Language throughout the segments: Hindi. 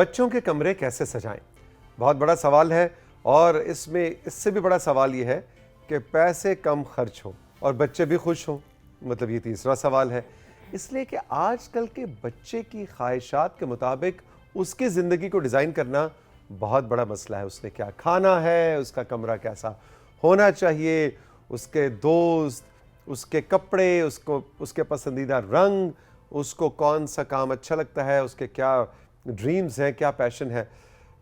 बच्चों के कमरे कैसे सजाएं? बहुत बड़ा सवाल है और इसमें इससे भी बड़ा सवाल ये है कि पैसे कम खर्च हों और बच्चे भी खुश हों, मतलब ये तीसरा सवाल है। इसलिए कि आजकल के बच्चे की ख्वाहिशात के मुताबिक उसकी ज़िंदगी को डिज़ाइन करना बहुत बड़ा मसला है। उसने क्या खाना है, उसका कमरा कैसा होना चाहिए, उसके दोस्त, उसके कपड़े, उसको उसके पसंदीदा रंग, उसको कौन सा काम अच्छा लगता है, उसके क्या ड्रीम्स हैं, क्या पैशन है।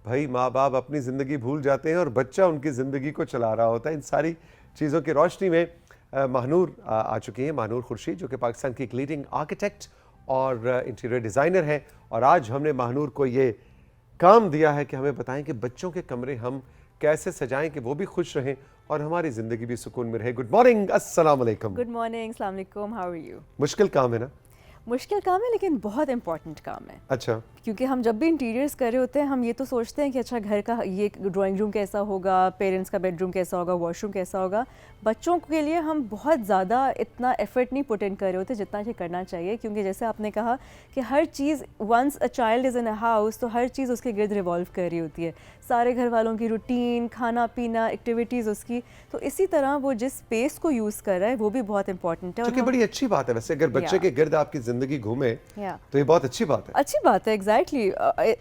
भाई माँ बाप अपनी ज़िंदगी भूल जाते हैं और बच्चा उनकी ज़िंदगी को चला रहा होता है। इन सारी चीज़ों की रोशनी में महानूर आ चुकी हैं, महानूर खुर्शीद, जो कि पाकिस्तान की एक लीडिंग आर्किटेक्ट और इंटीरियर डिज़ाइनर हैं। और आज हमने महानूर को ये काम दिया है कि हमें बताएं कि बच्चों के कमरे हम कैसे सजाएं कि वो भी खुश रहें और हमारी ज़िंदगी भी सुकून में रहे। गुड मॉर्निंग, अस्सलाम वालेकुम। गुड मॉर्निंग, अस्सलाम वालेकुम, हाउ आर यू? मुश्किल काम है ना? मुश्किल काम है लेकिन बहुत इंपॉर्टेंट काम है। अच्छा, क्योंकि हम जब भी इंटीरियर्स कर रहे होते हैं हम ये तो सोचते हैं कि अच्छा घर का ये ड्राइंग रूम कैसा होगा, पेरेंट्स का बेडरूम कैसा होगा, वॉशरूम कैसा होगा। बच्चों के लिए हम बहुत ज़्यादा इतना एफर्ट नहीं पुट इन कर रहे होते जितना कि करना चाहिए, क्योंकि जैसे आपने कहा कि हर चीज़ once a child is in a house तो हर चीज़ उसके गिर्द रिवॉल्व कर रही होती है, सारे घर वालों की रूटीन, खाना पीना, एक्टिविटीज़ उसकी। तो इसी तरह वो जिस स्पेस को यूज़ कर रहा है वो भी बहुत इंपॉर्टेंट है। जो कि बड़ी अच्छी बात है वैसे, अगर बच्चे के गिर्द आपकी ज़िंदगी घूमे तो ये बहुत अच्छी बात है। अच्छी बात है, exactly,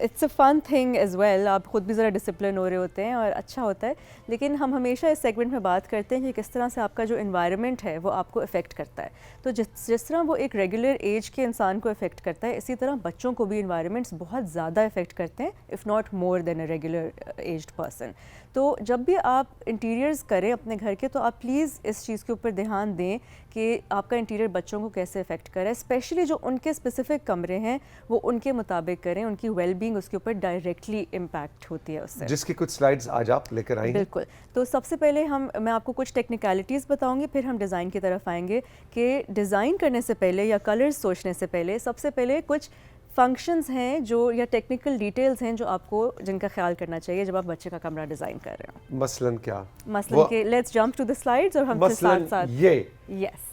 it's a fun thing as well. आप खुद भी ज़रा डिसिप्लिन हो रहे होते हैं और अच्छा होता है। लेकिन हम हमेशा इस सेगमेंट में बात करते हैं कि किस तरह से आपका जो इन्वायरमेंट है वो आपको इफ़ेक्ट करता है। तो जिस तरह वो एक रेगुलर एज के इंसान को इफ़ेक्ट करता है, इसी तरह बच्चों को भी इन्वायरमेंट्स बहुत ज़्यादा इफ़ेक्ट करते हैं, if not more than a regular aged person. तो जब भी आप इंटीरियर्स करें अपने घर के, तो आप प्लीज़ इस चीज़ के ऊपर ध्यान दें कि आपका इंटीरियर बच्चों को कैसे इफ़ेक्ट करे, स्पेशली जो उनके स्पेसिफिक कमरे हैं वो उनके मुताबिक करें। उनकी वेलबींग उसके ऊपर डायरेक्टली इम्पैक्ट होती है उससे, जिसकी कुछ स्लाइड्स आज आप लेकर आई हैं। बिल्कुल। तो सबसे पहले मैं आपको कुछ टेक्निकलिटीज़ बताऊंगी, फिर हम डिज़ाइन की तरफ आएंगे कि डिज़ाइन करने से पहले या कलर्स सोचने से पहले सबसे पहले कुछ फंक्शंस हैं जो या टेक्निकल डिटेल्स हैं जो आपको जिनका ख्याल करना चाहिए जब आप बच्चे का कमरा डिज़ाइन कर रहे हो। मसलन क्या? मसलन के let's jump to the slides और हम साथ साथ ये यस।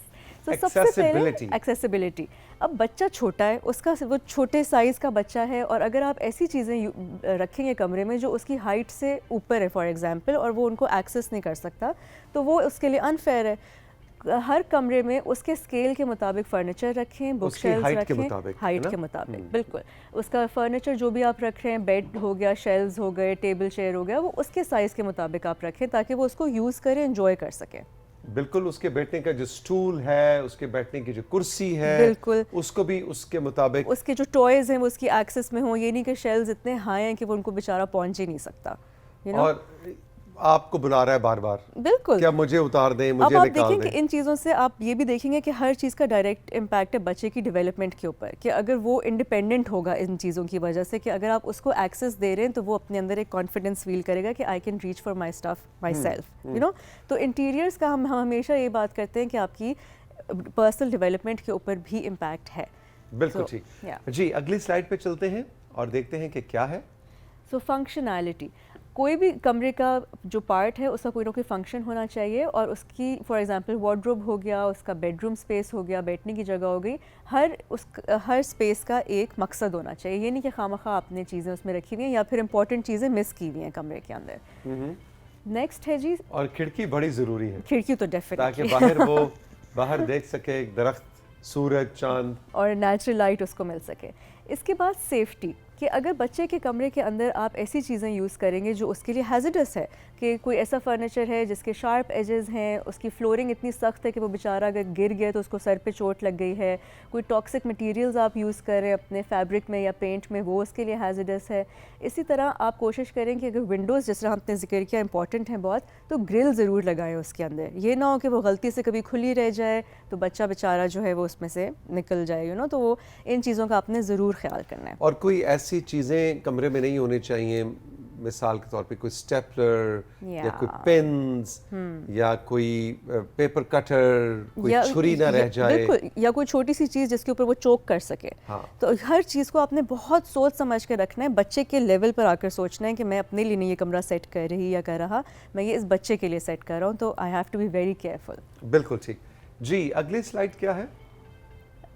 तो सबसे पहले एक्सेसिबिलिटी। अब बच्चा छोटा है, उसका वो छोटे साइज़ का बच्चा है और अगर आप ऐसी चीज़ें रखेंगे कमरे में जो उसकी हाइट से ऊपर है फॉर एग्जांपल, और वो उनको एक्सेस नहीं कर सकता, तो वो उसके लिए अनफेयर है। हर कमरे में उसके स्केल के मुताबिक फर्नीचर रखें, बुक शेल्व्स रखें, हाइट के मुताबिक, बिल्कुल। उसका फर्नीचर जो भी आप रख रहे हैं, बेड हो गया, शेल्व्स हो गए, टेबल चेयर हो गया, वो उसके साइज़ के मुताबिक आप रखें ताकि वो उसको यूज़ करें, एंजॉय कर सकें। बिल्कुल, उसके बैठने का जो स्टूल है, उसके बैठने की जो कुर्सी है, बिल्कुल उसको भी उसके मुताबिक, उसके जो टॉयज हैं वो उसकी एक्सेस में हो। ये नहीं कि शेल्व्स इतने हाई हैं कि वो उनको बेचारा पहुंच ही नहीं सकता, और आपको बुला रहा है बार बार, बिल्कुल, क्या मुझे उतार दें, मुझे अब आप निकाल देखें दें। कि इन चीज़ों से आप ये भी देखेंगे कि हर चीज़ का डायरेक्ट इम्पैक्ट है बच्चे की डेवलपमेंट के ऊपर, कि अगर वो इंडिपेंडेंट होगा इन चीज़ों की वजह से, कि अगर आप उसको एक्सेस दे रहे हैं तो वो अपने अंदर एक कॉन्फिडेंस फील करेगा कि I can reach for my stuff my self, you know. तो इंटीरियर्स का हम हमेशा ये बात करते हैं कि आपकी पर्सनल डेवलपमेंट के ऊपर भी इम्पैक्ट है। बिल्कुल ठीक जी। अगली स्लाइड पे चलते हैं और देखते हैं कि क्या है। सो फंक्शनैलिटी, कोई भी कमरे का जो पार्ट है उसका कोई ना कोई फंक्शन होना चाहिए, और उसकी फॉर एग्जांपल वार्डरोब हो गया, उसका बेडरूम स्पेस हो गया, बैठने की जगह हो गई, हर स्पेस का एक मकसद होना चाहिए। ये नहीं कि खामखा आपने चीज़ें उसमें रखी हुई हैं या फिर इंपॉर्टेंट चीज़ें मिस की हुई हैं कमरे के अंदर। नेक्स्ट है जी, और खिड़की बड़ी ज़रूरी है, खिड़की तो डेफिनेटली, ताकि वो बाहर देख सके, एक दरख्त, सूरज, चांद और नेचुरल लाइट उसको मिल सके। इसके बाद सेफ्टी, कि अगर बच्चे के कमरे के अंदर आप ऐसी चीज़ें यूज़ करेंगे जो उसके लिए हैज़र्डस है, कि कोई ऐसा फर्नीचर है जिसके शार्प एजेस हैं, उसकी फ्लोरिंग इतनी सख्त है कि वो बेचारा अगर गिर गया तो उसको सर पे चोट लग गई है, कोई टॉक्सिक मटेरियल्स आप यूज़ कर रहे हैं अपने फैब्रिक में या पेंट में, वो उसके लिए हैज़र्डस है। इसी तरह आप कोशिश करें कि अगर विंडोज़, जिस तरह हमने जिक्र किया, इंपॉर्टेंट है बहुत, तो ग्रिल ज़रूर लगाएं उसके अंदर। ये ना हो कि वो गलती से कभी खुली रह जाए तो बच्चा बेचारा जो है वो उसमें से निकल जाए, यू नो। तो वो इन चीज़ों का आपने ज़रूर ख्याल करना है। और कोई ऐसी चीज़ें कमरे में नहीं होनी चाहिए, मिसाल के तौर पे कोई स्टेपलर या कोई पेन्स या कोई पेपर कटर, कोई छुरी ना रह जाए, बिल्कुल, या कोई छोटी सी चीज़ जिसके ऊपर वो चोक कर सके। तो हर चीज़ को आपने बहुत सोच समझ के रखना है, बच्चे के लेवल पर आकर सोचना है कि मैं अपने लिए नहीं ये कमरा सेट कर रही या कर रहा, मैं ये इस बच्चे के लिए सेट कर रहा हूँ, तो I have to be very careful. बिल्कुल ठीक जी। अगली स्लाइड क्या है?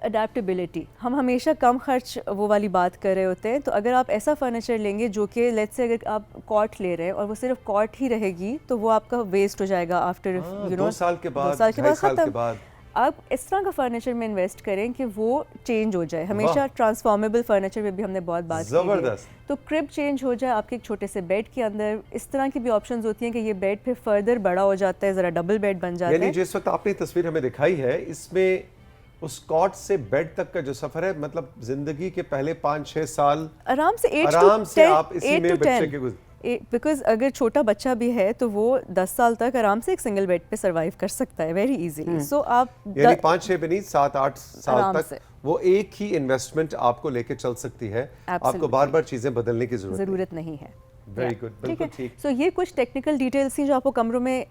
अडेप्टेबिलिटी, हम हमेशा कम खर्च वो वाली बात कर रहे होते हैं। तो अगर आप ऐसा फर्नीचर लेंगे जो कि लेट्स से अगर आप कॉट ले रहे हैं और वो सिर्फ कॉट ही रहेगी तो वो आपका वेस्ट हो जाएगा आफ्टर हाँ, 2 साल के बाद, 2 साल के बाद। आप इस तरह का फर्नीचर में इन्वेस्ट करें कि वो चेंज हो जाए। हमेशा ट्रांसफॉर्मेबल फर्नीचर में भी हमने बहुत बात की है, तो क्रिब चेंज हो जाए आपके एक छोटे से बेड के अंदर। इस तरह की भी ऑप्शंस होती हैं कि ये बेड फिर फर्दर बड़ा हो जाता है, ज़रा डबल बेड बन जाता है। यानी जिस वक्त आपने तस्वीर हमें दिखाई है, इसमें उस कॉट से बेड तक का जो सफ़र है, मतलब जिंदगी के पहले 5-6 साल आराम से आप इसी में बच्चे के बिकॉज अगर छोटा बच्चा भी है तो वो 10 साल तक आराम से एक सिंगल बेड पे सरवाइव कर सकता है वेरी इजीली। सो आप यानी 5-6 भी नहीं, 7-8 साल तक वो एक ही इन्वेस्टमेंट आपको लेके चल सकती है। आपको बार बार चीजें बदलने की जरूरत नहीं है। वेरी गुड, बिल्कुल ठीक। सो ये कुछ टेक्निकल डिटेल्स थी जो आपको कमरों में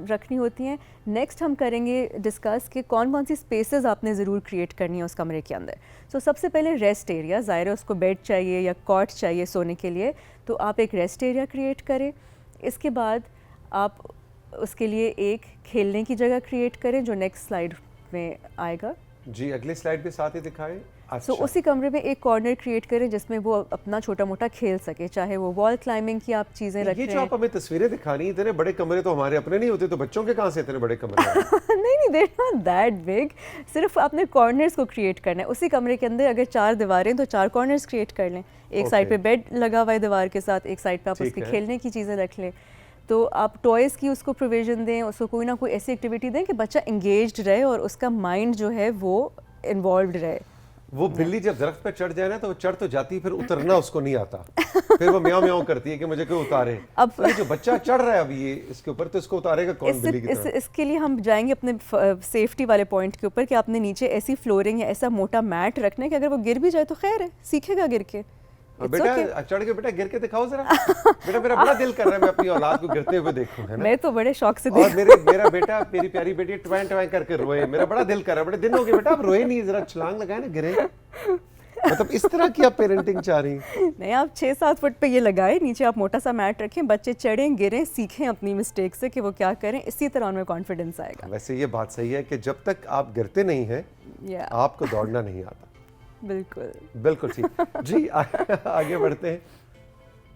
रखनी होती हैं। नेक्स्ट हम करेंगे डिस्कस कि कौन कौन सी स्पेसेस आपने ज़रूर क्रिएट करनी है उस कमरे के अंदर। सो सबसे पहले रेस्ट एरिया, ज़ाहिर है उसको बेड चाहिए या कॉट चाहिए सोने के लिए, तो आप एक रेस्ट एरिया क्रिएट करें। इसके बाद आप उसके लिए एक खेलने की जगह क्रिएट करें जो नेक्स्ट स्लाइड में आएगा। जी, अगली स्लाइड भी साथ ही दिखाएं। सो उसी कमरे में एक कॉर्नर क्रिएट करें जिसमें वो अपना छोटा मोटा खेल सके, चाहे वो वॉल क्लाइंबिंग की आप चीज़ें रखें। ये जो आप हमें तस्वीरें दिखानी, इतने बड़े कमरे तो हमारे अपने नहीं होते, तो बच्चों के कहाँ से इतने बड़े कमरे? नहीं, देयर नॉट दैट बिग। सिर्फ आपने कॉर्नर्स को क्रिएट करना है। उसी कमरे के अंदर अगर 4 दीवारें तो 4 कॉर्नर्स क्रिएट कर लें। एक साइड पे बेड लगा हुआ है दीवार के साथ, एक साइड पे आप उसके खेलने की चीज़ें रख लें। तो आप टॉयज़ की उसको प्रोविज़न दें, उसको कोई ना कोई ऐसी एक्टिविटी दें कि बच्चा एंगेज्ड रहे और उसका माइंड जो है वो इन्वॉल्व रहे। वो बिल्ली जब दरख्त पे चढ़ जाए ना तो वो चढ़ तो जाती है, फिर उतरना उसको नहीं आता। फिर वो म्याऊं म्याऊं करती है कि मुझे क्यों उतारे। अब तो ये जो बच्चा चढ़ रहा है अभी ये इसके ऊपर, तो इसको उतारेगा कौन बिल्ली की तरह? इसके लिए हम जाएंगे अपने सेफ्टी वाले पॉइंट के ऊपर कि आपने नीचे ऐसी फ्लोरिंग या ऐसा मोटा मैट रखना है कि अगर वो गिर भी जाए तो खैर है, सीखेगा गिर के। बेटा चढ़ के बेटा गिर के दिखाओ जरा। बेटा मेरा बड़ा दिल कर रहा है मैं अपनी औलाद को गिरते हुए देखूं, है ना? मैं तो बड़े शौक से और मेरा बेटा, मेरी प्यारी बेटी ट्वां ट्वां करके रोए, मेरा बड़ा दिल कर रहा है। बड़े दिन हो गए बेटा आप रोए नहीं, जरा छलांग लगाए ना, गिरे। मतलब इस तरह की आप पेरेंटिंग चाह रही हैं? नहीं, आप 6-7 फुट पे ये लगाए, नीचे आप मोटा सा मैट रखें, बच्चे चढ़ें गिरें, सीखें अपनी मिस्टेक से कि वो क्या करें, इसी तरह उनमें कॉन्फिडेंस आएगा। वैसे ये बात सही है कि जब तक आप गिरते नहीं हैं आपको दौड़ना नहीं आता। बिल्कुल ठीक। जी आगे बढ़ते हैं।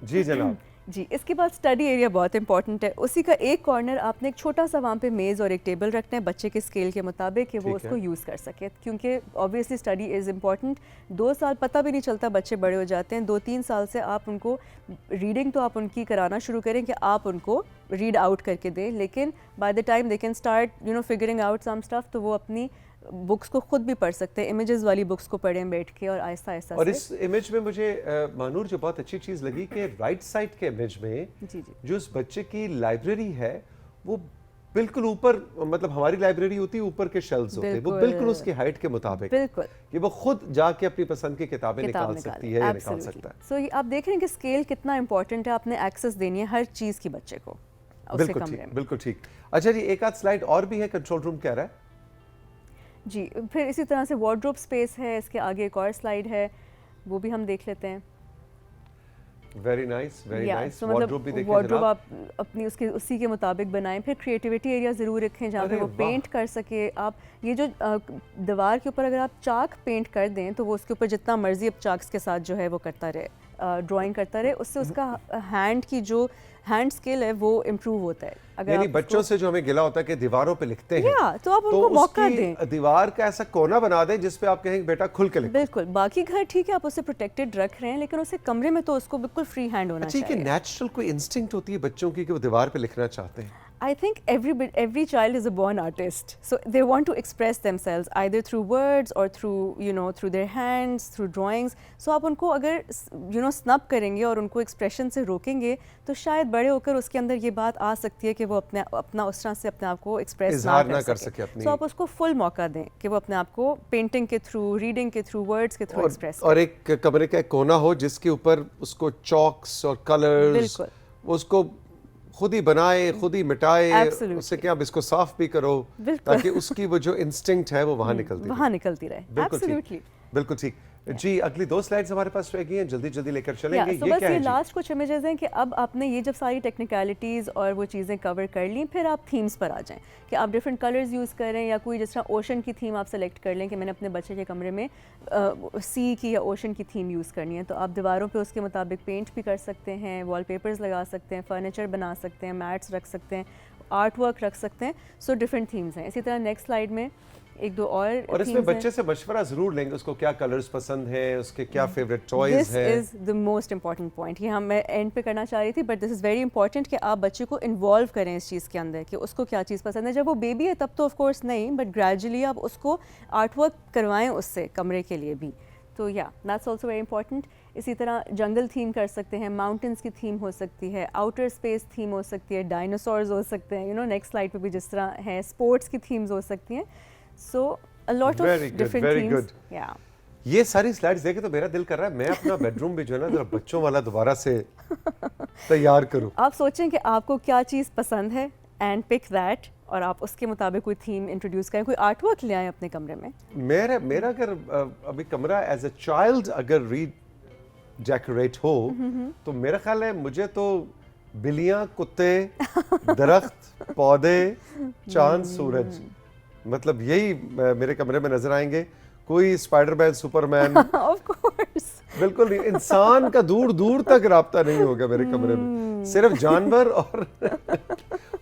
जी जनाब। जी, इसके बाद स्टडी एरिया बहुत इंपॉर्टेंट है। उसी का एक कॉर्नर आपने एक छोटा सा वहाँ पे मेज़ और एक टेबल रखना है बच्चे के स्केल के मुताबिक कि वो उसको यूज़ कर सके, क्योंकि ऑब्वियसली स्टडी इज़ इम्पॉर्टेंट। 2 साल पता भी नहीं चलता, बच्चे बड़े हो जाते हैं। 2-3 साल से आप उनको रीडिंग तो आप उनकी कराना शुरू करें कि आप उनको रीड आउट करके दें, लेकिन by the time they can start figuring out some stuff, तो वो अपनी बुक्स को खुद भी पढ़ सकते हैं। इमेजेस वाली बुक्स को पढ़ें बैठ के और आहिस्ता आहिस्ता। और इस इमेज में मुझे मानूर जो बहुत अच्छी चीज़ लगी कि राइट साइड के इमेज में जो उस बच्चे की लाइब्रेरी है वो बिल्कुल ऊपर, मतलब हमारी लाइब्रेरी होती है ऊपर के शेल्व्स होते हैं, वो बिल्कुल उसकी हाइट के मुताबिक, बिल्कुल कि वो खुद जाके अपनी पसंद की किताबें निकाल सकती है या निकाल सकता है। सो आप देख रहे हैं कि स्केल कितना इंपॉर्टेंट है। आपने एक्सेस देनी है हर चीज़ की बच्चे को। बिल्कुल ठीक। अच्छा जी, एक आध स्लाइड और भी है, कंट्रोल रूम कह रहा है जी। फिर इसी तरह से वार्डरोब स्पेस है, इसके आगे एक और स्लाइड है, वो भी हम देख लेते हैं। Very nice, very nice. Wardrobe भी देखें वार्डरोब आप अपनी उसी के मुताबिक बनाएं। फिर क्रिएटिविटी एरिया ज़रूर रखें जहाँ पे वो पेंट कर सके। आप ये जो दीवार के ऊपर अगर आप चाक पेंट कर दें तो वो उसके ऊपर जितना मर्जी अब चाक्स के साथ जो है वो करता रहे, ड्राइंग करता रहे, उससे उसका हैंड की जो हैंड स्किल है वो इम्प्रूव होता है। अगर यानी बच्चों से जो हमें गिला होता है कि दीवारों पे लिखते हैं, तो आप उनको मौका दें, दीवार का ऐसा कोना बना दें जिसपे आप कहेंगे बेटा खुल के लिखो। बिल्कुल, बाकी घर ठीक है आप उसे प्रोटेक्टेड रख रहे हैं, लेकिन उसे कमरे में तो उसको बिल्कुल फ्री हैंड होना चाहिए। अच्छा, कि नेचुरल कोई इंस्टिंक्ट होती है बच्चों की कि वो दीवार पे लिखना चाहते हैं? I think every child is a born artist, so they want to express themselves either through words or through their hands, through drawings. So आप उनको अगर snub करेंगे और उनको expression से रोकेंगे तो शायद बड़े होकर उसके अंदर ये बात आ सकती है कि वो अपना उस तरह से अपने आप को express ना कर सके अपनी। So आप उसको full मौका दें कि वो अपने आप को पेंटिंग के थ्रू, रीडिंग के थ्रू, वर्ड्स के थ्रू express और एक कमरे का एक कोना हो जिसके ऊपर उसको चॉक्स और कलर्स उसको खुद ही बनाए, खुद ही मिटाए, उससे क्या, अब इसको साफ भी करो ताकि उसकी वो जो इंस्टिंक्ट है वो वहाँ निकलती रहे। बिल्कुल ठीक। बिल्कुल ठीक। जी अगली 2 स्लाइड्स हमारे पास रह गई हैं, जल्दी जल्दी लेकर चलेंगे। तो ये बस क्या ये है जी? लास्ट कुछ इमेजेस हैं कि अब आपने ये जब सारी टेक्निकलिटीज़ और वो चीज़ें कवर कर ली, फिर आप थीम्स पर आ जाएं कि आप डिफरेंट कलर्स यूज़ करें, या कोई जिस तरह ओशन की थीम आप सेलेक्ट कर लें कि मैंने अपने बच्चे के कमरे में सी की या ओशन की थीम यूज़ करनी है, तो आप दीवारों पे उसके मुताबिक पेंट भी कर सकते हैं, वॉलपेपर्स लगा सकते हैं, फर्नीचर बना सकते हैं, मैट्स रख सकते हैं, आर्ट वर्क रख सकते हैं। सो डिफरेंट थीम्स हैं। इसी तरह नेक्स्ट स्लाइड में एक दो और इसमें themes हैं। बच्चे से मशवरा जरूर लेंगे, उसको क्या कलर्स पसंद है, उसके क्या फेवरेट टॉयज दिस है। Is the most important point. ये हम मैं एंड पे करना चाह रही थी, but this is very important कि आप बच्चे को इन्वॉल्व करें इस चीज़ के अंदर कि उसको क्या चीज़ पसंद है। जब वो बेबी है तब तो ऑफ कोर्स नहीं, बट ग्रेजुअली आप उसको आर्ट वर्क करवाएं उससे कमरे के लिए भी। तो या दैट्स ऑल्सो वेरी इंपॉर्टेंट। इसी तरह जंगल थीम कर सकते हैं, माउंटेन्स की थीम हो सकती है, आउटर स्पेस थीम हो सकती है, डायनासोर्स हो सकते हैं, नेक्स्ट स्लाइड पे भी जिस तरह है, स्पोर्ट्स की थीम्स हो सकती हैं। सो a lot of Very good, different very themes. good. Yeah. ये सारी स्लाइड्स देखे तो मेरा दिल कर रहा है मैं अपना बेडरूम भी जो है ना जरा बच्चों वाला दोबारा से तैयार करूं। आप सोचें कि आपको क्या चीज़ पसंद है एंड पिक दैट, और आप उसके मुताबिक कोई थीम इंट्रोड्यूस करें, कोई आर्ट वर्क ले आए अपने कमरे में। मेरा अगर अभी कमरा एज अ चाइल्ड अगर डेकोरेट हो तो मेरा ख्याल है मुझे तो बिल्लियां, कुत्ते, दरख्त, पौधे, चांद, सूरज, मतलब यही मेरे कमरे में नजर आएंगे। कोई स्पाइडरमैन, सुपरमैन ऑफ कोर्स। बिल्कुल नहीं, इंसान का दूर दूर तक राब्ता नहीं होगा मेरे कमरे में, सिर्फ जानवर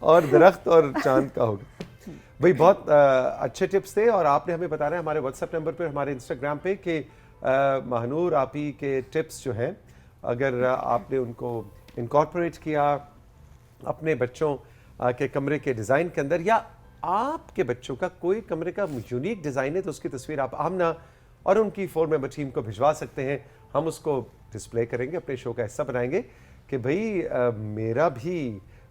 और दरख्त और चांद का होगा। भाई बहुत अच्छे टिप्स थे, और आपने हमें बताना है हमारे व्हाट्सएप नंबर पर, हमारे इंस्टाग्राम पे कि महानूर आप ही के टिप्स जो हैं अगर आपने उनको इनकॉर्पोरेट किया अपने बच्चों के कमरे के डिज़ाइन के अंदर, या आपके बच्चों का कोई कमरे का यूनिक डिज़ाइन है, तो उसकी तस्वीर आप आमना और उनकी 4 मेंबर टीम को भिजवा सकते हैं। हम उसको डिस्प्ले करेंगे, अपने शो का हिस्सा बनाएंगे कि भाई मेरा भी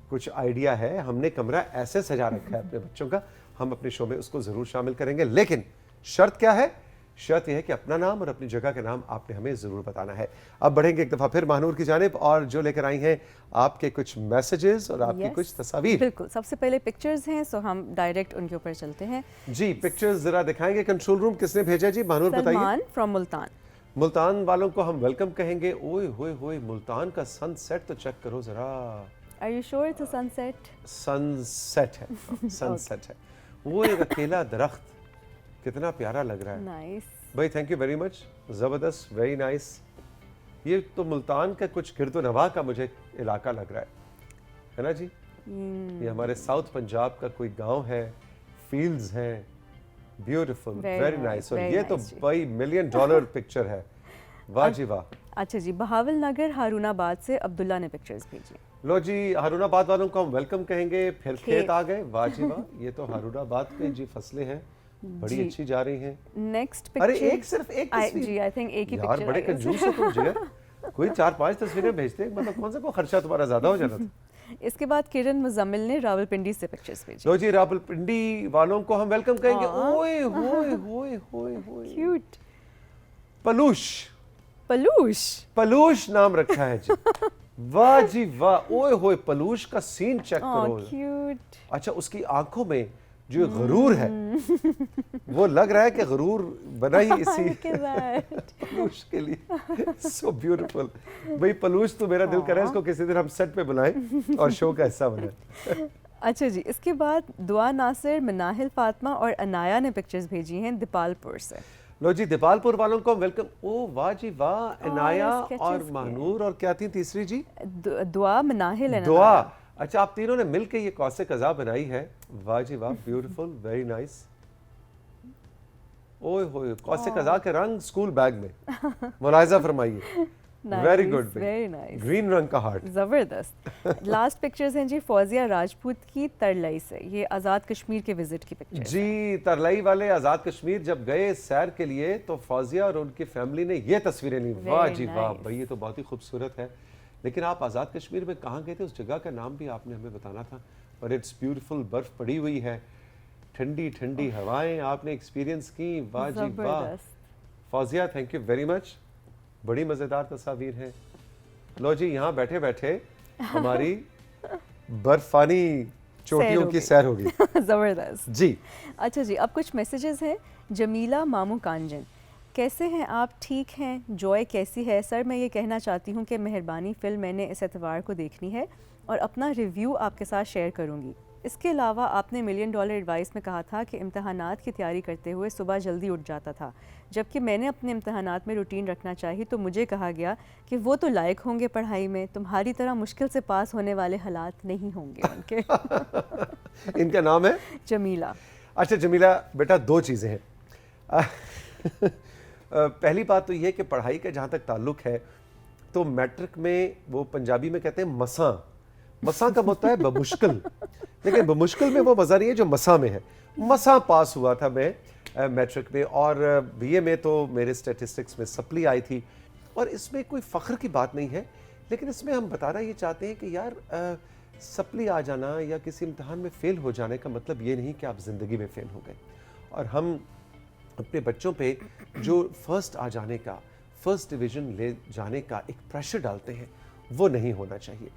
कुछ आइडिया है, हमने कमरा ऐसे सजा रखा है अपने बच्चों का, हम अपने शो में उसको ज़रूर शामिल करेंगे। लेकिन शर्त क्या है? शर्त यह है कि अपना नाम और अपनी जगह का नाम आपने हमें ज़रूर बताना है। अब बढ़ेंगे एक दफ़ा फिर महानूर की जानिब, और जो लेकर आई हैं आपके कुछ मैसेजेस और आपकी कुछ तस्वीर। बिल्कुल, सबसे पहले पिक्चर्स हैं, सो हम डायरेक्ट उनके ऊपर चलते हैं। जी पिक्चर्स ज़रा दिखाएंगे। कंट्रोल रूम किसने भेजा जी? महानूर बताइए। सलमान फ्रॉम मुल्तान। मुल्तान वालों को हम वेलकम कहेंगे। ओए होए होए, मुल्तान का सनसेट तो चेक करो ज़रा। Are you sure it's a sunset? Sunset है, सनसेट है। वो एक अकेला दरख्त कितना प्यारा लग रहा है। नाइस भाई थैंक यू वेरी मच, ज़बरदस्त, वेरी नाइस। ये तो मुल्तान का कुछ गिरदो नवा का मुझे इलाका लग रहा है ना जी? ये हमारे साउथ पंजाब का कोई गांव है, फील्ड्स हैं, ब्यूटीफुल, वेरी नाइस। और ये तो भाई $1 मिलियन पिक्चर है, वाह जी वाह। अच्छा जी, बहावल नगर हारूनाबाद से अब्दुल्ला ने पिक्चर्स भेजी। लो जी, हारूनाबाद वालों को हम वेलकम कहेंगे। फिर खेत आ गए, वाह जी वाह। ये तो हारूनाबाद के जी फसलें हैं, बड़ी अच्छी जा रही हैं। नेक्स्ट अरे पिक्चर, एक सिर्फ एक तस्वीर जी आई थिंक एक ही यार, पिक्चर बड़े कंजूस हो तुम जिगर। कोई 4-5 तस्वीरें भेजते, मतलब कौन सा को खर्चा तुम्हारा ज्यादा हो जाना था। इसके बाद किरण मुजम्मिल ने रावलपिंडी से पिक्चर्स भेजी। लो जी, रावलपिंडी वालों को हम वेलकम कहेंगे। ओए होए होए होए होए, क्यूट। पलूश, पलूश, पलूश नाम रखा है जी। वाह जी वाह, ओए होए, पलूश का सीन चेक करो। क्यूट। अच्छा, उसकी आंखों में जो गरूर है वो लग रहा है कि गरूर बना ही इसी पलूश के लिए। So beautiful. भाई पलूश तो मेरा दिल कर रहा है इसको किसी दिन हम सेट पे बुलाएं और शो का हिस्सा बनाएं। अच्छा जी, इसके बाद दुआ नासिर, मनाहिल फातिमा और अनाया ने पिक्चर्स भेजी हैं दीपालपुर से। लो जी, दीपालपुर वालों को वेलकम। ओ वाह जी वाह, अनाया और महानूर, और क्या थी तीसरी जी? दुआ, मनाहिल, दुआ। अच्छा, आप तीनों ने मिलकर ये कौसे कज़ा बनाई है, वाह जी वाह, ब्यूटीफुल, वेरी नाइस। ओए होए, कौसे कज़ा के रंग स्कूल बैग में, मुलाहिजा फरमाइए। Very good, very nice, green रंग का हार्ट, जबरदस्त। लास्ट पिक्चर्स हैं जी फौजिया राजपूत की तरलई से। ये आज़ाद कश्मीर के विजिट की पिक्चर जी। तरलई वाले आज़ाद कश्मीर जब गए सैर के लिए तो फौजिया और उनकी फैमिली ने ये तस्वीरें ली। वाह जी वाह, भाई ये तो बहुत ही खूबसूरत है। लेकिन आप आज़ाद कश्मीर में कहाँ गए थे? उस जगह का नाम भी आपने हमें बताना था। और इट्स ब्यूटीफुल, बर्फ पड़ी हुई है, ठंडी ठंडी हवाएं आपने एक्सपीरियंस की। वाह जी वाह Fauzia, thank you very much, बड़ी मज़ेदार तस्वीर है। लो जी, यहाँ बैठे बैठे हमारी बर्फानी चोटियों की सैर होगी। जबरदस्त जी। अच्छा जी, अब कुछ मैसेजेस हैं। जमीला मामू कांजन, कैसे हैं आप? ठीक हैं? जॉय कैसी है? सर मैं ये कहना चाहती हूँ कि मेहरबानी फ़िल्म मैंने इस एतवार को देखनी है और अपना रिव्यू आपके साथ शेयर करूँगी। इसके अलावा आपने मिलियन डॉलर एडवाइस में कहा था कि इम्तहानात की तैयारी करते हुए सुबह जल्दी उठ जाता था, जबकि मैंने अपने इम्तहानात में रूटीन रखना चाहिए तो मुझे कहा गया कि वो तो लायक होंगे पढ़ाई में, तुम्हारी तरह मुश्किल से पास होने वाले हालात नहीं होंगे उनके। इनका नाम है जमीला। अच्छा जमीला बेटा, दो चीज़ें हैं। पहली बात तो ये कि पढ़ाई का जहाँ तक ताल्लुक है तो मैट्रिक में वो पंजाबी में कहते हैं मसां। मसां का होता है बमुश्किल, लेकिन बमुश्किल में वो मज़ा नहीं है जो मसां में है। मसां पास हुआ था मैं मैट्रिक में, और बीए में तो मेरे स्टैटिस्टिक्स में सप्ली आई थी, और इसमें कोई फ़ख्र की बात नहीं है, लेकिन इसमें हम बताना ये चाहते हैं कि यार सप्ली आ जाना या किसी इम्तहान में फ़ेल हो जाने का मतलब ये नहीं कि आप ज़िंदगी में फ़ेल हो गए। और हम अपने बच्चों पे जो फर्स्ट आ जाने का, फर्स्ट डिवीज़न ले जाने का एक प्रेशर डालते हैं, वो नहीं होना चाहिए।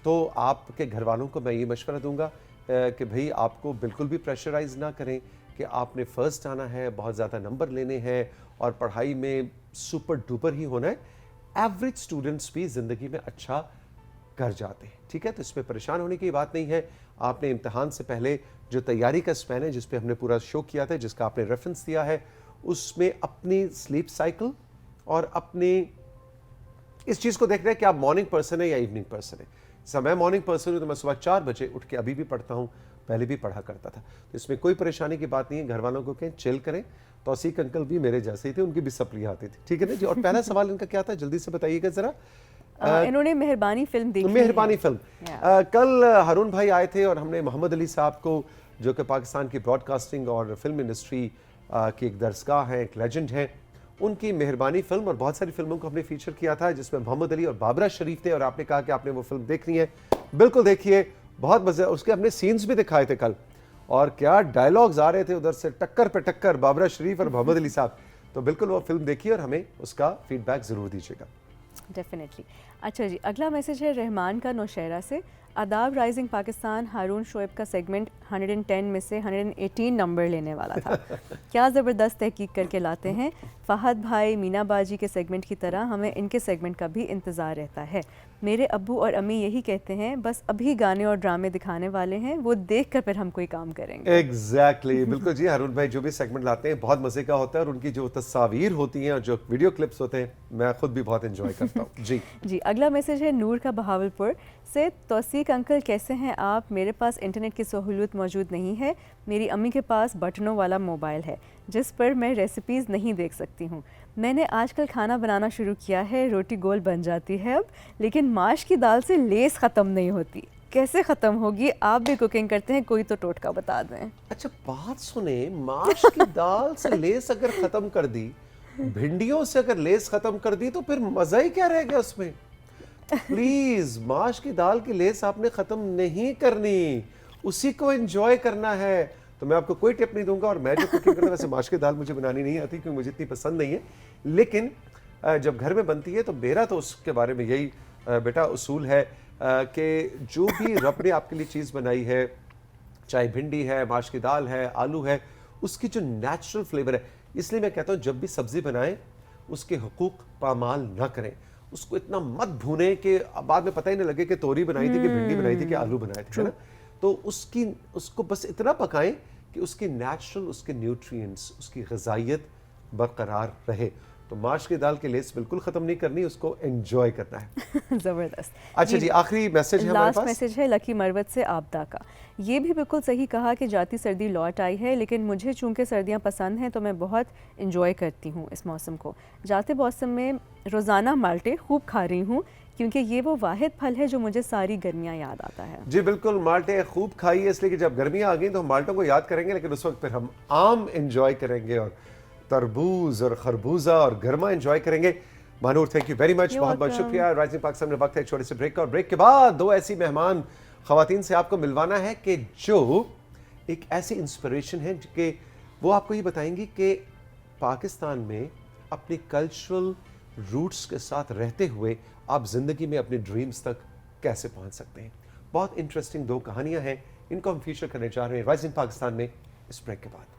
तो आपके घर वालों को मैं ये मशवरा दूंगा कि भाई आपको बिल्कुल भी प्रेशराइज ना करें कि आपने फ़र्स्ट आना है, बहुत ज़्यादा नंबर लेने हैं और पढ़ाई में सुपर डुपर ही होना है। एवरेज स्टूडेंट्स भी ज़िंदगी में अच्छा कर जाते हैं, ठीक है? तो इसमें परेशान होने की बात नहीं है। आपने इम्तहान से पहले जो तैयारी का स्पैन है, जिस पे हमने पूरा शो किया था, जिसका आपने रेफरेंस दिया है, उसमें अपनी स्लीप साइकिल और अपनी इस चीज़ को देख रहे हैं कि आप मॉर्निंग पर्सन है या इवनिंग पर्सन है। समय मॉर्निंग पर्सन हूँ तो मैं सुबह 4 बजे उठ के अभी भी पढ़ता हूँ, पहले भी पढ़ा करता था, तो इसमें कोई परेशानी की बात नहीं है। घर वालों को कहें चिल करें। तौसीक अंकल भी मेरे जैसे ही थे, उनकी भी सप्ली आती थी, ठीक है ना जी? और पहला सवाल इनका क्या था, जल्दी से बताइएगा ज़रा। इन्होंने मेहरबानी फ़िल्म देखी। मेहरबानी फिल्म। कल हारून भाई आए थे और हमने मोहम्मद अली साहब को, जो कि पाकिस्तान की ब्रॉडकास्टिंग और फिल्म इंडस्ट्री की एक दरसगाह हैं, एक लेजेंड हैं, उनकी मेहरबानी फिल्म और बहुत सारी फिल्मों को हमने फीचर किया था, जिसमें मोहम्मद अली और बाबरा शरीफ थे, और आपने कहा कि आपने वो फिल्म देखनी है। बिल्कुल देखिए, बहुत मज़े। उसके अपने सीन्स भी दिखाए थे कल, और क्या डायलॉग्स आ रहे थे उधर से, टक्कर पे टक्कर, बाबरा शरीफ और मोहम्मद अली साहब। तो बिल्कुल वो फिल्म देखिए और हमें उसका फीडबैक ज़रूर दीजिएगा। डेफिनेटली। अच्छा जी, अगला मैसेज है रहमान का नौशहरा से। आदाब राइजिंग पाकिस्तान, हारून शोएब का सेगमेंट 110 में से 118 नंबर लेने वाला था। क्या ज़बरदस्त तहकीक करके लाते हैं। फ़हद भाई, मीना बाजी के सेगमेंट की तरह हमें इनके सेगमेंट का भी इंतज़ार रहता है। मेरे अब्बू और अम्मी यही कहते हैं, बस अभी गाने और ड्रामे दिखाने वाले हैं, वो देख कर फिर हम कोई काम करेंगे। एग्जैक्टली, बिल्कुल जी। हारून भाई जो भी सेगमेंट लाते हैं बहुत मज़े का होता है, और उनकी जो तस्वीर होती हैं और जो वीडियो क्लिप्स होते हैं, मैं खुद भी बहुत एंजॉय करता हूँ जी। जी, अगला मैसेज है नूर का बहावलपुर से। तौसीक अंकल कैसे हैं आप? मेरे पास इंटरनेट की सहूलत मौजूद नहीं है। मेरी अम्मी के पास बटनों वाला मोबाइल है, जिस पर मैं रेसिपीज़ नहीं देख सकती हूँ। मैंने आजकल खाना बनाना शुरू किया है, रोटी गोल बन जाती है अब, लेकिन माश की दाल से लेस ख़त्म नहीं होती। कैसे ख़त्म होगी? आप भी कुकिंग करते हैं, कोई तो टोटका बता दें। अच्छा बात सुने, माश की दाल से लेस अगर ख़त्म कर दी, भिंडियों से अगर लेस ख़त्म कर दी, तो फिर मज़ा ही क्या रह गया उसमें? प्लीज, माश की दाल की लेस आपने ख़त्म नहीं करनी, उसी को एंजॉय करना है। तो मैं आपको कोई टिप नहीं दूंगा, और मैं जो कुकिंग करता हूं, वैसे माश की दाल मुझे बनानी नहीं आती क्योंकि मुझे इतनी पसंद नहीं है, लेकिन जब घर में बनती है तो मेरा तो उसके बारे में यही बेटा उसूल है कि जो भी रब ने आपके लिए चीज़ बनाई है, चाहे भिंडी है, माश की दाल है, आलू है, उसकी जो नेचुरल फ्लेवर है। इसलिए मैं कहता हूँ जब भी सब्जी बनाएं उसके हुकूक पामाल ना करें, उसको इतना मत भूने कि बाद में पता ही नहीं लगे कि तोरी बनाई थी कि भिंडी बनाई थी कि आलू बनाए थे, है ना? तो उसको बस इतना पकाएं कि उसकी नेचुरल, उसके न्यूट्रिएंट्स, उसकी ग़िज़ाइयत बरकरार रहे। तो माश की दाल की लेस बिल्कुल ख़त्म नहीं करनी, उसको एंजॉय करना है। ज़बरदस्त। अच्छा जी, आखिरी मैसेज है हमारे पास। लास्ट मैसेज है लकी मरवत से आपदा का। ये भी बिल्कुल सही कहा कि जाती सर्दी लौट आई है, लेकिन मुझे चूंकि सर्दियां पसंद हैं तो मैं बहुत इंजॉय करती हूँ इस मौसम को। जाते मौसम में रोज़ाना माल्टे खूब खा रही हूँ, क्योंकि ये वो वाहिद फल है जो मुझे सारी गर्मियाँ याद आता है। जी बिल्कुल, माल्टे खूब खाइए, इसलिए कि जब गर्मियाँ आ गई तो हम माल्टों को याद करेंगे, लेकिन उस वक्त फिर हम आम इंजॉय करेंगे और तरबूज और खरबूजा और गर्मा एंजॉय करेंगे। Manur, thank you very much, बहुत बहुत शुक्रिया। राइजिंग पाकिस्तान में वक्त है एक छोटे से ब्रेक का, और ब्रेक के बाद दो ऐसी मेहमान ख़वातीन से आपको मिलवाना है कि जो एक ऐसी इंस्पिरेशन है कि वो आपको ये बताएंगी कि पाकिस्तान में अपनी कल्चरल रूट्स के साथ रहते हुए आप ज़िंदगी में अपने ड्रीम्स तक कैसे पहुंच सकते हैं। बहुत इंटरेस्टिंग दो कहानियां हैं, इनको हम फीचर करने जा रहे हैं राइजिंग पाकिस्तान में इस ब्रेक के बाद।